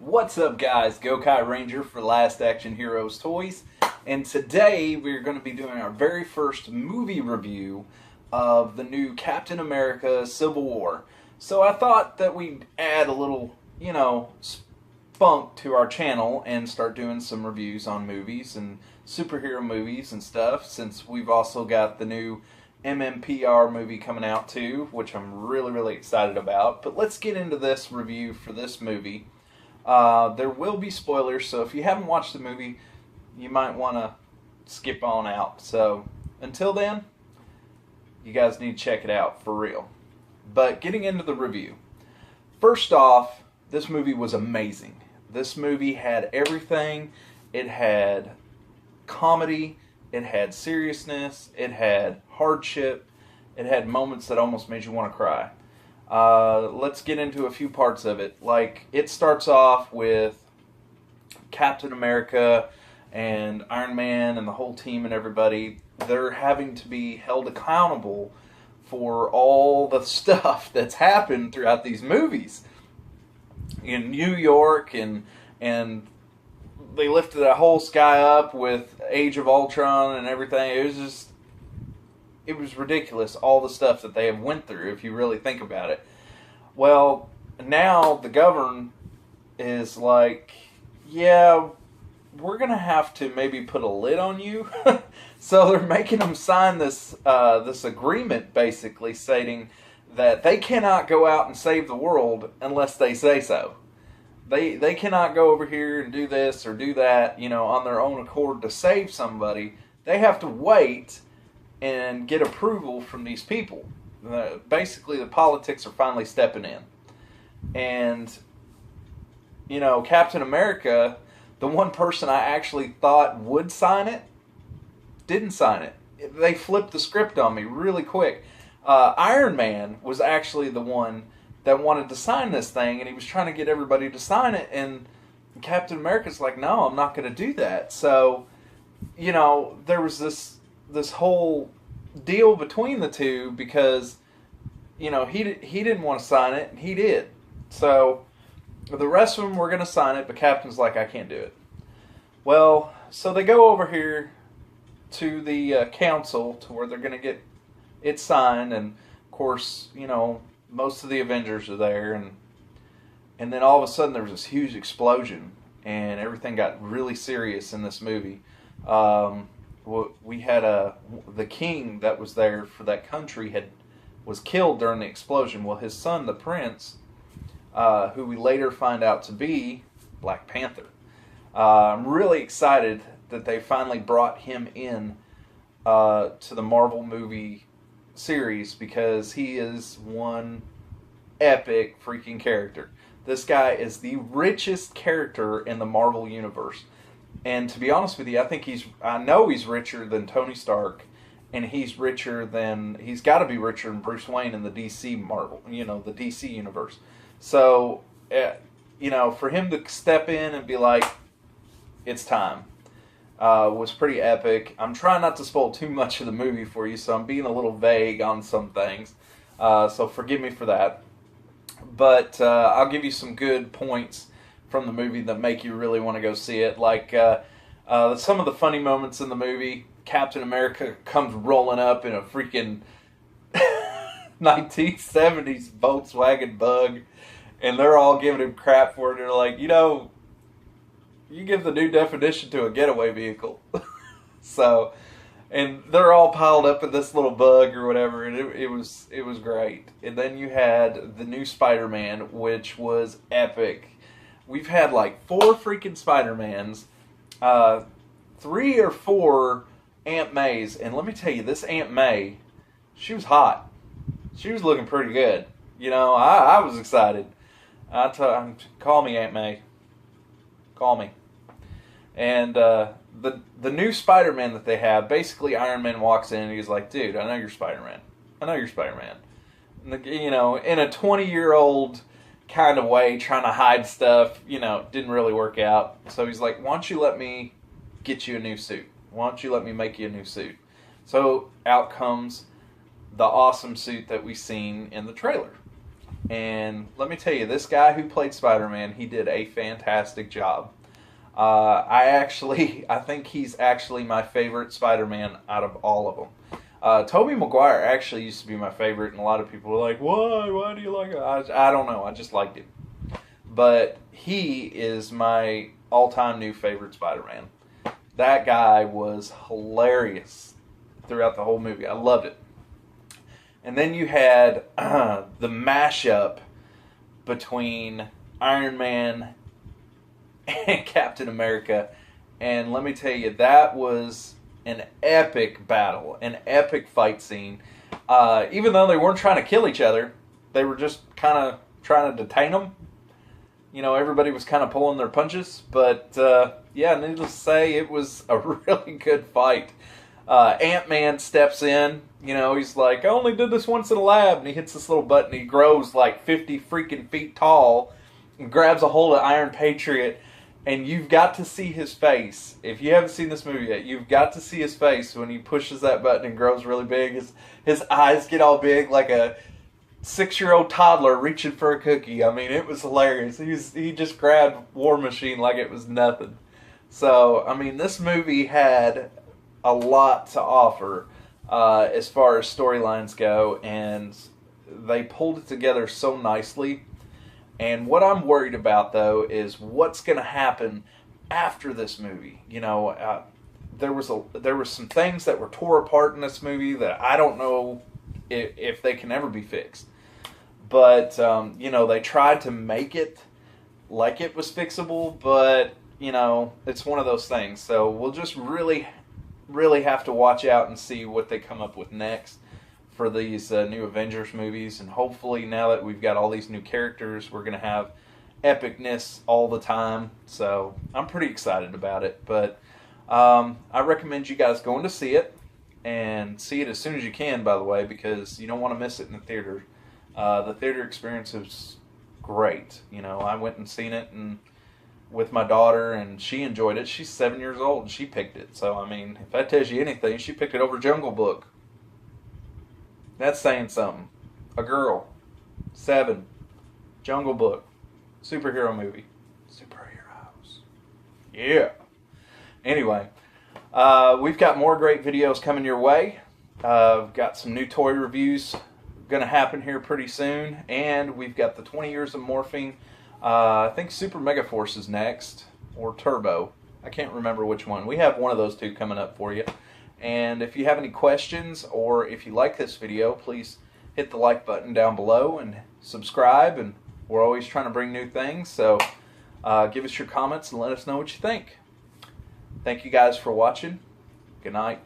What's up, guys? Gokai Ranger for Last Action Heroes Toys, and today we're going to be doing our very first movie review of the new Captain America Civil War. So I thought that we'd add a little, spunk to our channel and start doing some reviews on movies and superhero movies and stuff, since we've also got the new MMPR movie coming out too, which I'm really excited about. But let's get into this review for this movie. There will be spoilers, so if you haven't watched the movie, you might want to skip on out. So until then, you guys need to check it out for real. But getting into the review, first off, this movie was amazing. This movie had everything. It had comedy, it had seriousness, it had hardship, it had moments that almost made you want to cry. Let's get into a few parts of it. Like, it starts off with Captain America and Iron Man and the whole team and everybody. They're having to be held accountable for all the stuff that's happened throughout these movies. In New York, and they lifted that whole sky up with Age of Ultron and everything. It was ridiculous, all the stuff that they have went through, if you really think about it. Well, now the governor is like, yeah, we're going to have to maybe put a lid on you. So they're making them sign this agreement, basically stating that they cannot go out and save the world unless they say so. They cannot go over here and do this or do that, on their own accord to save somebody. They have to wait and get approval from these people. Basically, the politics are finally stepping in. And, Captain America, the one person I actually thought would sign it, didn't sign it. They flipped the script on me really quick. Iron Man was actually the one that wanted to sign this thing, and he was trying to get everybody to sign it, and Captain America's like, no, I'm not going to do that. So, there was this whole deal between the two, because, he didn't want to sign it, and he did. So, the rest of them were going to sign it, but Captain's like, I can't do it. Well, so they go over here to the council to where they're going to get it signed, and of course, most of the Avengers are there, and then all of a sudden there was this huge explosion, and everything got really serious in this movie. We had the king that was there for that country was killed during the explosion. Well, his son, the prince, who we later find out to be Black Panther. I'm really excited that they finally brought him in to the Marvel movie series, because he is one epic freaking character. This guy is the richest character in the Marvel universe. And to be honest with you, I know he's richer than Tony Stark, and he's got to be richer than Bruce Wayne in the DC Marvel, the DC universe. So, for him to step in and be like, it's time, was pretty epic. I'm trying not to spoil too much of the movie for you, so I'm being a little vague on some things. So forgive me for that. But I'll give you some good points from the movie that make you really want to go see it. Like some of the funny moments in the movie. Captain America comes rolling up in a freaking 1970s Volkswagen Bug, and they're all giving him crap for it. They're like, you give the new definition to a getaway vehicle. So, and they're all piled up in this little bug or whatever, and it was great. And then you had the new Spider-Man, which was epic. We've had like 4 freaking Spider-Mans, 3 or 4 Aunt Mays, and let me tell you, this Aunt May, she was hot. She was looking pretty good. I was excited. Call me Aunt May. Call me. And the new Spider-Man that they have, basically Iron Man walks in and he's like, dude, I know you're Spider-Man. I know you're Spider-Man. And in a 20-year-old kind of way, trying to hide stuff, didn't really work out. So he's like, why don't you let me get you a new suit? Why don't you let me make you a new suit? So out comes the awesome suit that we seen in the trailer. And let me tell you, this guy who played Spider-Man, he did a fantastic job. I think he's actually my favorite Spider-Man out of all of them. Tobey Maguire actually used to be my favorite, and a lot of people were like, "Why? Why do you like it?" I don't know. I just liked him. But he is my all-time new favorite Spider-Man. That guy was hilarious throughout the whole movie. I loved it. And then you had the mashup between Iron Man and Captain America. And let me tell you, that was an epic battle, an epic fight scene. Even though they weren't trying to kill each other, they were just kind of trying to detain them. You know, everybody was kind of pulling their punches. But, yeah, needless to say, it was a really good fight. Ant-Man steps in. You know, he's like, "I only did this once in a lab." And he hits this little button. He grows like 50 freaking feet tall and grabs a hold of Iron Patriot. And you've got to see his face. If you haven't seen this movie yet, you've got to see his face when he pushes that button and grows really big. His eyes get all big like a 6-year-old toddler reaching for a cookie. I mean, it was hilarious. He just grabbed War Machine like it was nothing. So, I mean, this movie had a lot to offer as far as storylines go, and they pulled it together so nicely. And what I'm worried about, though, is what's going to happen after this movie. You know, there was some things that were tore apart in this movie that I don't know if they can ever be fixed. But, you know, they tried to make it like it was fixable, but, you know, it's one of those things. So we'll just really have to watch out and see what they come up with next for these new Avengers movies. And hopefully now that we've got all these new characters, we're going to have epicness all the time. So I'm pretty excited about it. But I recommend you guys going to see it, and see it as soon as you can, by the way, because you don't want to miss it in the theater. The theater experience is great. You know, I went and seen it with my daughter, and she enjoyed it. She's 7 years old, and she picked it. So, I mean, if that tells you anything, she picked it over Jungle Book. That's saying something. A girl, 7, Jungle Book, superhero movie. Superheroes. Yeah. Anyway, we've got more great videos coming your way. We've got some new toy reviews going to happen here pretty soon. And we've got the 20 Years of Morphing. I think Super Megaforce is next, or Turbo. I can't remember which one. We have one of those two coming up for you. And if you have any questions, or if you like this video, please hit the like button down below and subscribe. And we're always trying to bring new things, so give us your comments and let us know what you think. Thank you guys for watching. Good night.